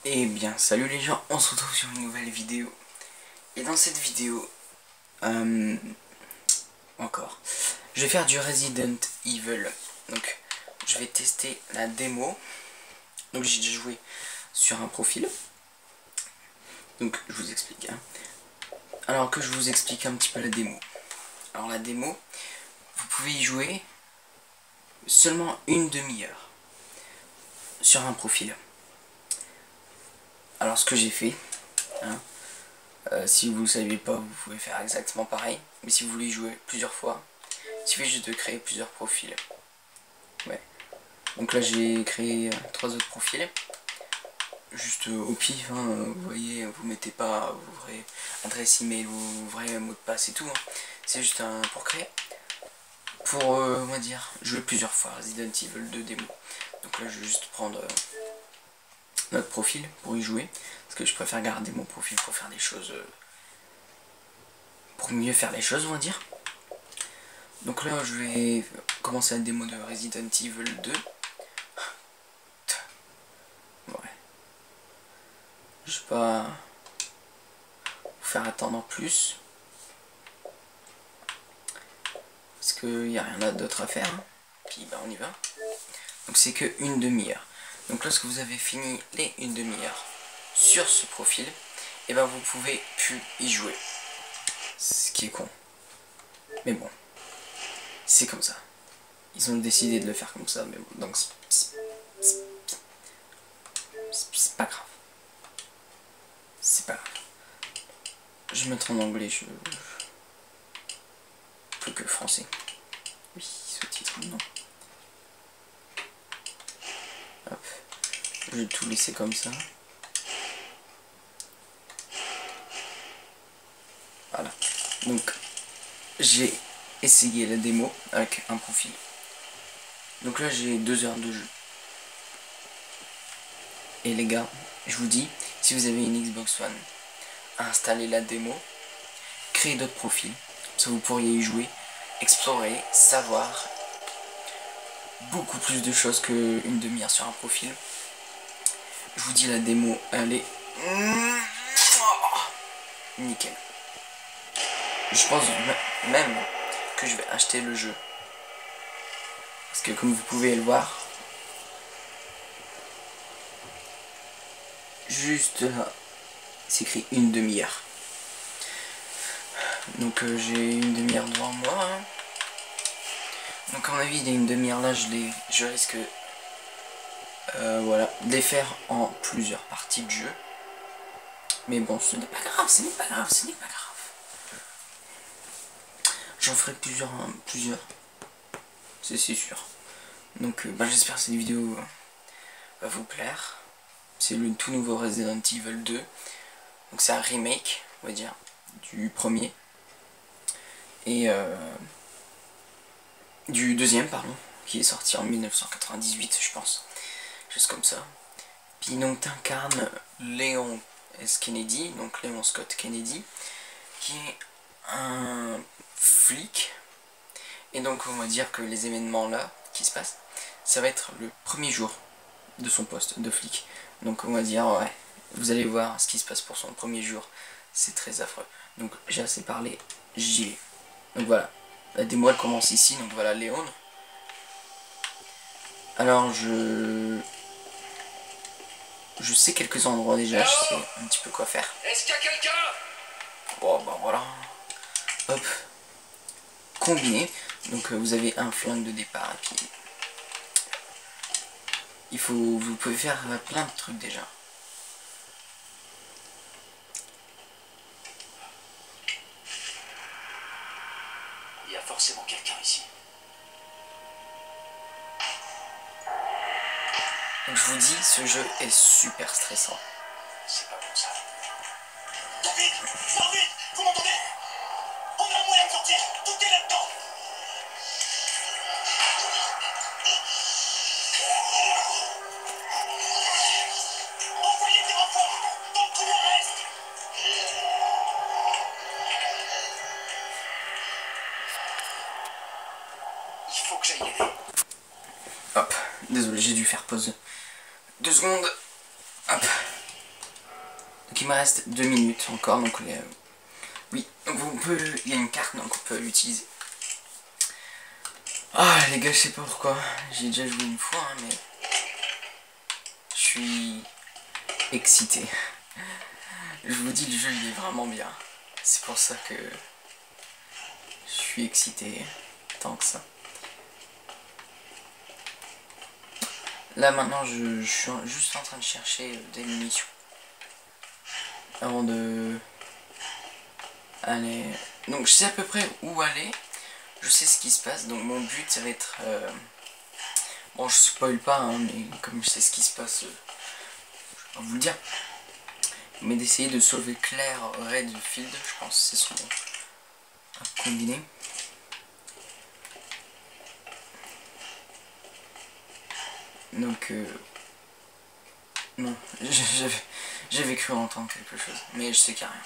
Eh bien, salut les gens, on se retrouve sur une nouvelle vidéo. Et dans cette vidéo, encore, je vais faire du Resident Evil. Donc, je vais tester la démo. Donc, j'ai déjà joué sur un profil. Donc, je vous explique. Alors que je vous explique un petit peu la démo. Alors, la démo, vous pouvez y jouer seulement une demi-heure sur un profil. Alors, ce que j'ai fait, si vous ne le savez pas, vous pouvez faire exactement pareil. Mais si vous voulez y jouer plusieurs fois, il suffit juste de créer plusieurs profils. Ouais. Donc là j'ai créé 3 autres profils. Juste au pif, vous voyez, vous mettez pas, vous ouvrez adresse email, vous ouvrez mot de passe et tout. C'est juste pour créer. Pour, on va dire, jouer plusieurs fois Resident Evil 2 démo. Donc là je vais juste prendre notre profil pour y jouer. Parce que je préfère garder mon profil pour faire des choses. Pour mieux faire les choses, on va dire. Donc là je vais commencer la démo de Resident Evil 2. Ouais. Je vais pas vous faire attendre plus. Parce qu'il n'y a rien d'autre à faire. Puis bah on y va. Donc c'est que une demi-heure. Donc lorsque vous avez fini les une demi-heure sur ce profil, et ben vous pouvez plus y jouer. Ce qui est con. Mais bon. C'est comme ça. Ils ont décidé de le faire comme ça, mais bon. Donc c'est pas grave. C'est pas grave. Je vais mettre en anglais, je peux que français. Oui, sous-titre, non. Hop. Je vais tout laisser comme ça. Voilà. Donc, j'ai essayé la démo avec un profil. Donc là, j'ai 2 heures de jeu. Et les gars, je vous dis, si vous avez une Xbox One, installez la démo, créez d'autres profils. Ça vous pourriez y jouer, explorer, savoir beaucoup plus de choses qu'une demi-heure sur un profil. Je vous dis, la démo, elle est nickel. Je pense même que je vais acheter le jeu. Parce que comme vous pouvez le voir, juste là, c'est écrit une demi-heure. Donc j'ai une demi-heure devant moi. Donc à mon avis, il y a une demi-heure là, je risque voilà, de les faire en plusieurs parties de jeu. Mais bon, ce n'est pas grave, ce n'est pas grave, ce n'est pas grave. J'en ferai plusieurs, c'est sûr. Donc j'espère que cette vidéo va vous plaire. C'est le tout nouveau Resident Evil 2. Donc c'est un remake, on va dire, du premier. Et du deuxième, pardon, qui est sorti en 1998, je pense. Juste comme ça. Puis donc t'incarnes Léon S. Kennedy, donc Léon Scott Kennedy, qui est un flic. Et donc on va dire que les événements là qui se passent, ça va être le premier jour de son poste de flic. Donc on va dire, ouais, vous allez voir ce qui se passe pour son premier jour. C'est très affreux. Donc j'ai assez parlé, j'y vais. Donc voilà, la démo elle commence ici, donc voilà Léon. Alors je sais quelques endroits déjà, je sais un petit peu quoi faire. Est-ce qu'il y a quelqu'un? Bon bah voilà. Hop. Combiné. Donc vous avez un flingue de départ et puis vous pouvez faire plein de trucs déjà. Il y a forcément quelqu'un ici. Donc je vous dis, ce jeu est super stressant. C'est pas bon ça. David, sors vite. Vous m'entendez? On a un moyen de sortir. Tout est là-dedans. Envoyez des renforts dans le couloir est. Il faut que j'aille aider. Hop, désolé, j'ai dû faire pause 2 secondes. Hop. Donc il me reste 2 minutes encore, donc oui, donc il y a une carte, donc on peut l'utiliser. Ah les gars, je sais pas pourquoi, j'ai déjà joué une fois, hein, mais je suis excité. Je vous dis, le jeu il est vraiment bien. C'est pour ça que je suis excité tant que ça. Là maintenant je suis juste en train de chercher des munitions. Avant de aller. Donc je sais à peu près où aller. Je sais ce qui se passe. Donc mon but ça va être. Bon je spoil pas hein, mais comme je sais ce qui se passe, je vais vous le dire. Mais d'essayer de sauver Claire Redfield, je pense que c'est son nom à combiner. Donc non, j'avais cru entendre quelque chose, mais je sais qu'il n'y a rien.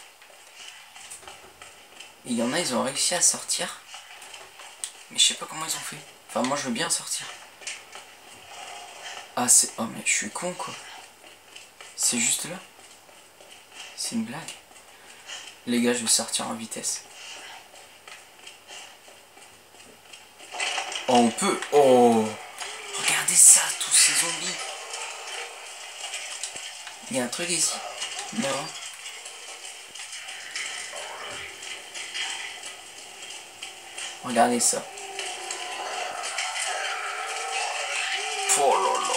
Et il y en a, ils ont réussi à sortir, mais je sais pas comment ils ont fait. Enfin moi je veux bien sortir. Ah c'est... Oh mais je suis con quoi. C'est juste là. C'est une blague. Les gars, je vais sortir en vitesse. Oh on peut... Oh regardez ça, tous ces zombies. Il y a un truc ici. Non. Regardez ça. Oh là là.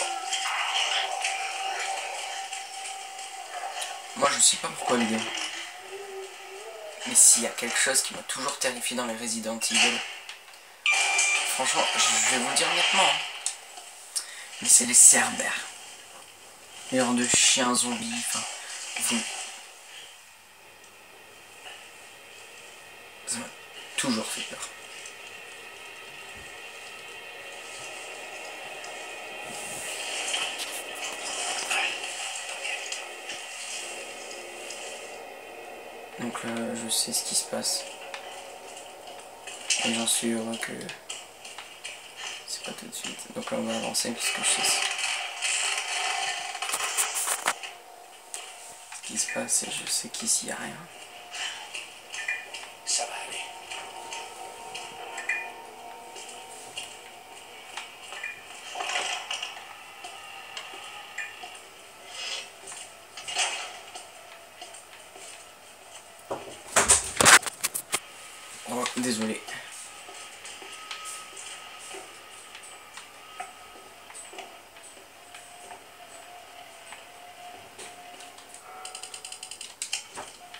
Moi je sais pas pourquoi les gars. Mais s'il y a quelque chose qui m'a toujours terrifié dans les Resident Evil. Franchement, je vais vous le dire honnêtement. Hein. Mais c'est les Cerbères. Les genres de chiens zombies. Enfin, ça m'a toujours fait peur. Donc là, je sais ce qui se passe. Et j'en suis heureux que c'est pas tout de suite. Donc là, on va avancer puisque je sais ce qui se passe et je sais qu'ici, il n'y a rien. Ça va aller. Oh, désolé.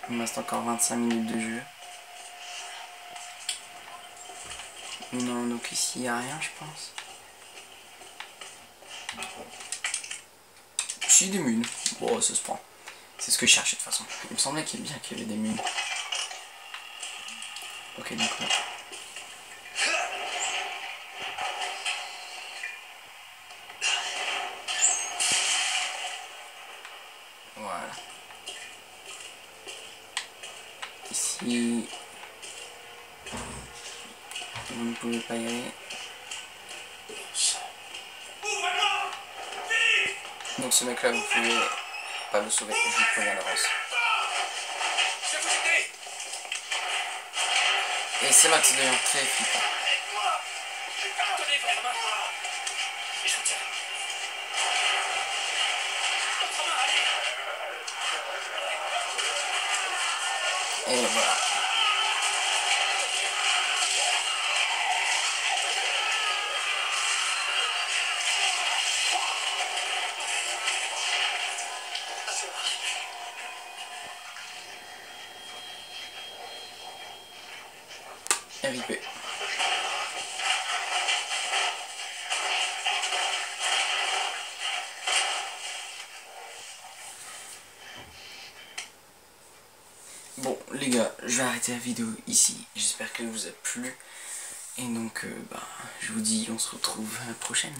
Il me reste encore 25 minutes de jeu. Non, donc ici il n'y a rien, je pense. Si, des munes. Bon, ça se prend. C'est ce que je cherchais de toute façon. Il me semblait qu'il y avait des munes. Ok, donc là. Voilà. Ici, vous ne pouvez pas y aller. Donc ce mec là, vous pouvez pas le sauver. Je vous préviens d'avance. Et c'est là que ça devient très flippant. Et voilà. RIP. Bon les gars, je vais arrêter la vidéo ici. J'espère qu'elle vous a plu. Et donc, je vous dis, on se retrouve à la prochaine.